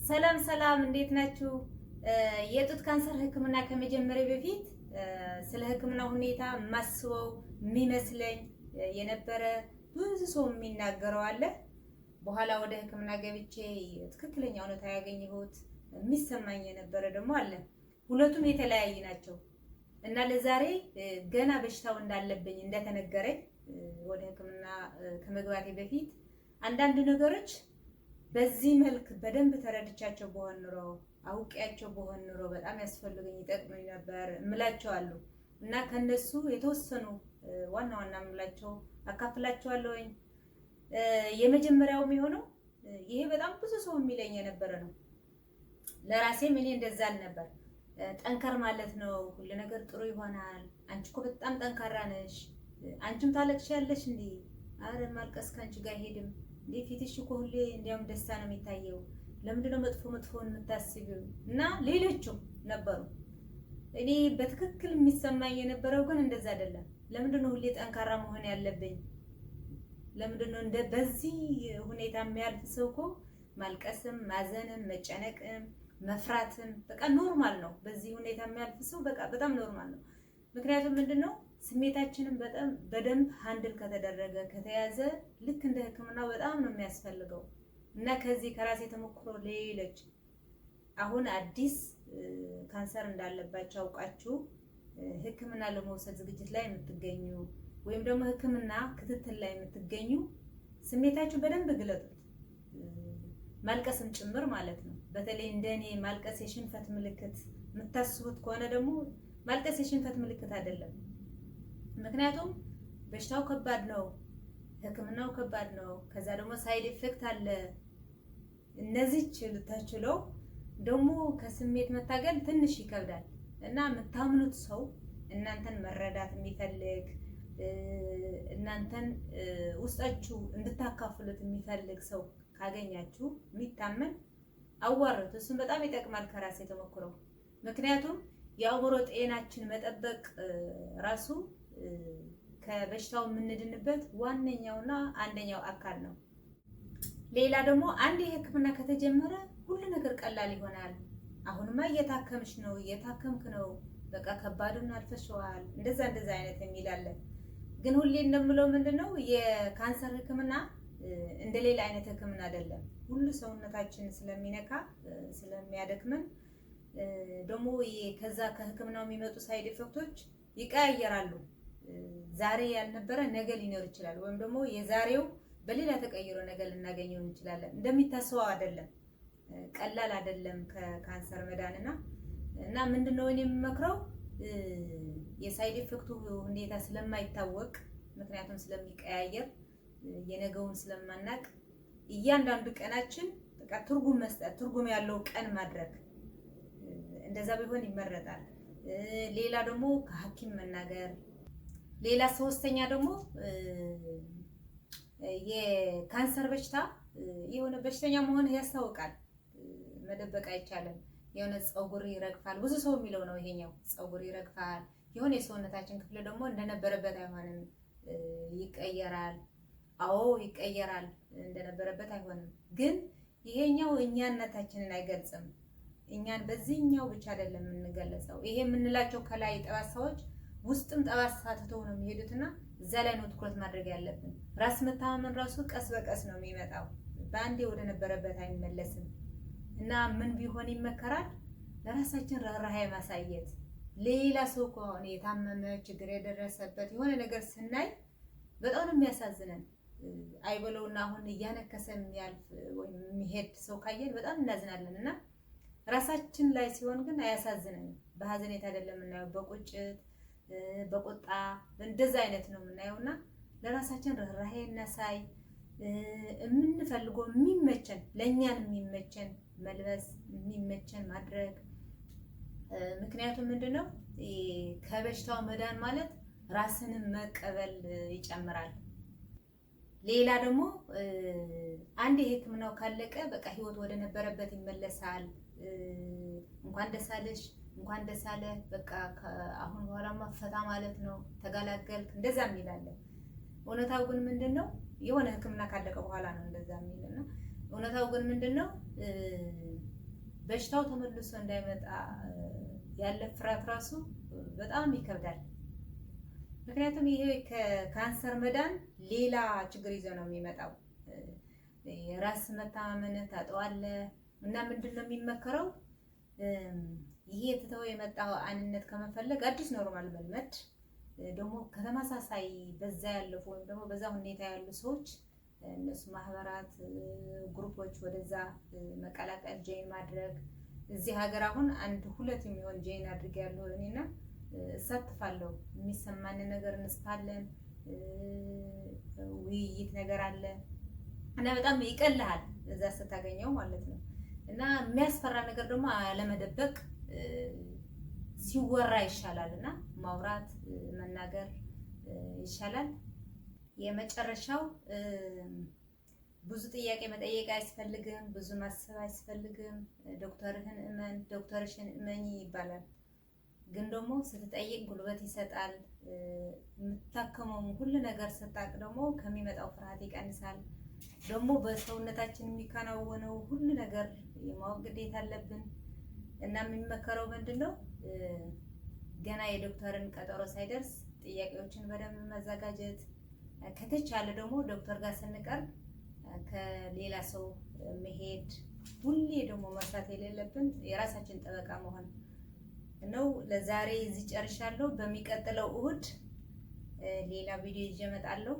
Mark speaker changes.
Speaker 1: ሰላም ሰላም፣ እንዴት ናችሁ? የጡት ካንሰር ህክምና ከመጀመሪያ በፊት ስለ ህክምና ሁኔታ ማስበው የሚመስለኝ የነበረ ብዙ ሰው የሚናገረው አለ። በኋላ ወደ ህክምና ገብቼ ትክክለኛ እውነታ ያገኘሁት የሚሰማኝ የነበረ ደግሞ አለ። ሁለቱም የተለያዩ ናቸው እና ለዛሬ ገና በሽታው እንዳለብኝ እንደተነገረኝ ወደ ህክምና ከመግባቴ በፊት አንዳንድ ነገሮች በዚህ መልክ በደንብ ተረድቻቸው በሆን ኑሮ አውቄያቸው በሆን ኑሮ በጣም ያስፈልገኝ ይጠቅመኝ ነበር እምላቸው አሉ እና ከነሱ የተወሰኑ ዋና ዋና እምላቸው አካፍላቸዋለሁኝ። የመጀመሪያው የሚሆነው ይሄ በጣም ብዙ ሰው የሚለኝ የነበረ ነው። ለራሴም እኔ እንደዛ አልነበር። ጠንከር ማለት ነው፣ ሁሉ ነገር ጥሩ ይሆናል። አንቺ እኮ በጣም ጠንካራ ነሽ፣ አንቺም ታለቅሻለሽ እንዴ? አረ ማልቀስ ከአንቺ ጋር አይሄድም እንዴ? ፊትሽ እኮ ሁሌ እንዲያውም ደስታ ነው የሚታየው። ለምንድነው መጥፎን የምታስቢው? እና ሌሎቹም ነበሩ። እኔ በትክክል የሚሰማኝ የነበረው ግን እንደዛ አይደለም። ለምንድነው ሁሌ ጠንካራ መሆን ያለብኝ? ለምንድነው እንደ በዚህ ሁኔታ የሚያልፍ ሰው እኮ ማልቀስም፣ ማዘንም፣ መጨነቅም፣ መፍራትም በቃ ኖርማል ነው። በዚህ ሁኔታ የሚያልፍ ሰው በቃ በጣም ኖርማል ነው። ምክንያቱም ምንድነው ስሜታችንን በጣም በደንብ ሃንድል ከተደረገ ከተያዘ ልክ እንደ ህክምናው በጣም ነው የሚያስፈልገው እና ከዚህ ከራሴ ተሞክሮ ሌሎች አሁን አዲስ ካንሰር እንዳለባቸው አውቃችሁ ህክምና ለመውሰድ ዝግጅት ላይ የምትገኙ ወይም ደግሞ ህክምና ክትትል ላይ የምትገኙ ስሜታችሁ በደንብ ግለጡት፣ ማልቀስም ጭምር ማለት ነው። በተለይ እንደኔ ማልቀስ የሽንፈት ምልክት የምታስቡት ከሆነ ደግሞ ማልቀስ የሽንፈት ምልክት አይደለም። ምክንያቱም በሽታው ከባድ ነው፣ ህክምናው ከባድ ነው። ከዛ ደግሞ ሳይድ ኢፌክት አለ። እነዚህ ተችለው ደግሞ ከስሜት መታገል ትንሽ ይከብዳል እና የምታምኑት ሰው እናንተን መረዳት የሚፈልግ እናንተን ውስጣችሁ እንድታካፍሉት የሚፈልግ ሰው ካገኛችሁ የሚታመን አዋሩት። እሱም በጣም ይጠቅማል ከራሴ ተሞክሮ። ምክንያቱም የአእምሮ ጤናችን መጠበቅ ራሱ ከበሽታው የምንድንበት ዋነኛውና አንደኛው አካል ነው። ሌላ ደግሞ አንድ ህክምና ከተጀመረ ሁሉ ነገር ቀላል ይሆናል። አሁንማ እየታከምሽ ነው፣ እየታከምክ ነው፣ በቃ ከባዱን አልፈሽዋል፣ እንደዛ አይነት የሚላለ። ግን ሁሌ እንደምለው ምንድነው የካንሰር ህክምና እንደሌላ አይነት ህክምና አይደለም። ሁሉ ሰውነታችን ስለሚነካ ስለሚያደክመን ደግሞ ከዛ ከህክምናው የሚመጡ ሳይድ ኢፌክቶች ይቀያየራሉ። ዛሬ ያልነበረ ነገ ሊኖር ይችላል፣ ወይም ደግሞ የዛሬው በሌላ ተቀይሮ ነገር ልናገኘው እንችላለን። እንደሚታሰበው አይደለም፣ ቀላል አይደለም ከካንሰር መዳንና እና ምንድነው እኔ የምመክረው የሳይድ ኢፌክቱ ሁኔታ ስለማይታወቅ ምክንያቱም ስለሚቀያየር የነገውን ስለማናቅ እያንዳንዱ ቀናችን በቃ ትርጉም መስጠት፣ ትርጉም ያለው ቀን ማድረግ እንደዛ ቢሆን ይመረጣል። ሌላ ደግሞ ከሐኪም መናገር። ሌላ ሶስተኛ ደግሞ የካንሰር በሽታ የሆነ በሽተኛ መሆን ያስታውቃል፣ መደበቅ አይቻልም። የሆነ ፀጉር ይረግፋል፣ ብዙ ሰው የሚለው ነው ይሄኛው። ፀጉር ይረግፋል፣ የሆነ የሰውነታችን ክፍል ደግሞ እንደነበረበት አይሆንም፣ ይቀየራል። አዎ ይቀየራል፣ እንደነበረበት አይሆንም። ግን ይሄኛው እኛነታችንን አይገልጽም። እኛን በዚህኛው ብቻ አይደለም የምንገለጸው። ይሄ የምንላቸው ከላይ ጠባሳዎች ውስጥም ጠባሳ ትተው ነው የሚሄዱትና እዛ ላይ ነው ትኩረት ማድረግ ያለብን። ራስ መታመን ራሱ ቀስ በቀስ ነው የሚመጣው፣ በአንዴ ወደ ነበረበት አይመለስም። እና ምን ቢሆን ይመከራል? ለራሳችን ርህራሄ ማሳየት። ሌላ ሰው ከሆነ የታመመ ችግር የደረሰበት የሆነ ነገር ስናይ በጣም ነው የሚያሳዝነን። አይበለውና አሁን እያነከሰ የሚያልፍ ወይም የሚሄድ ሰው ካየን በጣም እናዝናለን። እና ራሳችን ላይ ሲሆን ግን አያሳዝነንም። በሀዘኔት አይደለም የምናየው፣ በቁጭት በቁጣ እንደዛ አይነት ነው የምናየውና ለራሳችን ርህራሄ እናሳይ። የምንፈልገው የሚመቸን ለእኛን የሚመቸን መልበስ፣ የሚመቸን ማድረግ። ምክንያቱም ምንድነው ከበሽታው መዳን ማለት ራስንም መቀበል ይጨምራል። ሌላ ደግሞ አንድ የህክምናው ካለቀ በቃ ህይወት ወደ ነበረበት ይመለሳል። እንኳን ደስ አለሽ፣ እንኳን ደስ አለ፣ በቃ አሁን በኋላማ ፈታ ማለት ነው፣ ተገላገልክ፣ እንደዛ የሚላለን። እውነታው ግን ምንድነው የሆነ ህክምና ካለቀ በኋላ ነው እንደዛ የሚልና እውነታው ግን ምንድነው በሽታው ተመልሶ እንዳይመጣ ያለ ፍርሃት ራሱ በጣም ይከብዳል። ምክንያቱም ይሄ ከካንሰር መዳን ሌላ ችግር ይዞ ነው የሚመጣው። የራስ መተማመን ታጠዋለህ እና ምንድን ነው የሚመከረው? ይሄ ትተው የመጣው አንነት ከመፈለግ አዲስ ኖርማል መልመድ ደግሞ ከተመሳሳይ በዛ ያለፉ ወይም ደግሞ በዛ ሁኔታ ያሉ ሰዎች እነሱ ማህበራት፣ ግሩፖች ወደዛ መቀላቀል ጆይን ማድረግ። እዚህ ሀገር አሁን 1-2 የሚሆን ጆይን አድርጌያለሁ እኔና እሳትፋለሁ። የሚሰማን ነገር እንስፋለን፣ ውይይት ነገር አለ እና በጣም ይቀልሃል እዛ ስታገኘው ማለት ነው። እና የሚያስፈራ ነገር ደግሞ አለመደበቅ ሲወራ ይሻላል እና ማውራት መናገር ይሻላል። የመጨረሻው ብዙ ጥያቄ መጠየቅ አያስፈልግም፣ ብዙ ማሰብ አያስፈልግም። ዶክተርህን እመን፣ ዶክተርሽን እመኝ ይባላል። ግን ደግሞ ስትጠይቅ ጉልበት ይሰጣል። የምታከመው ሁሉ ነገር ስታቅ ደግሞ ከሚመጣው ፍርሃት ይቀንሳል። ደግሞ በሰውነታችን የሚከናወነው ሁሉ ነገር የማወቅ ግዴታ አለብን እና የሚመከረው ምንድነው? ገና የዶክተርን ቀጠሮ ሳይደርስ ጥያቄዎችን በደንብ መዘጋጀት፣ ከተቻለ ደግሞ ዶክተር ጋር ስንቀርብ ከሌላ ሰው መሄድ። ሁሌ ደግሞ መርሳት የሌለብን የራሳችን ጠበቃ መሆን ነው። ለዛሬ እዚህ ጨርሻለሁ። በሚቀጥለው እሁድ ሌላ ቪዲዮ ይዤ እመጣለሁ።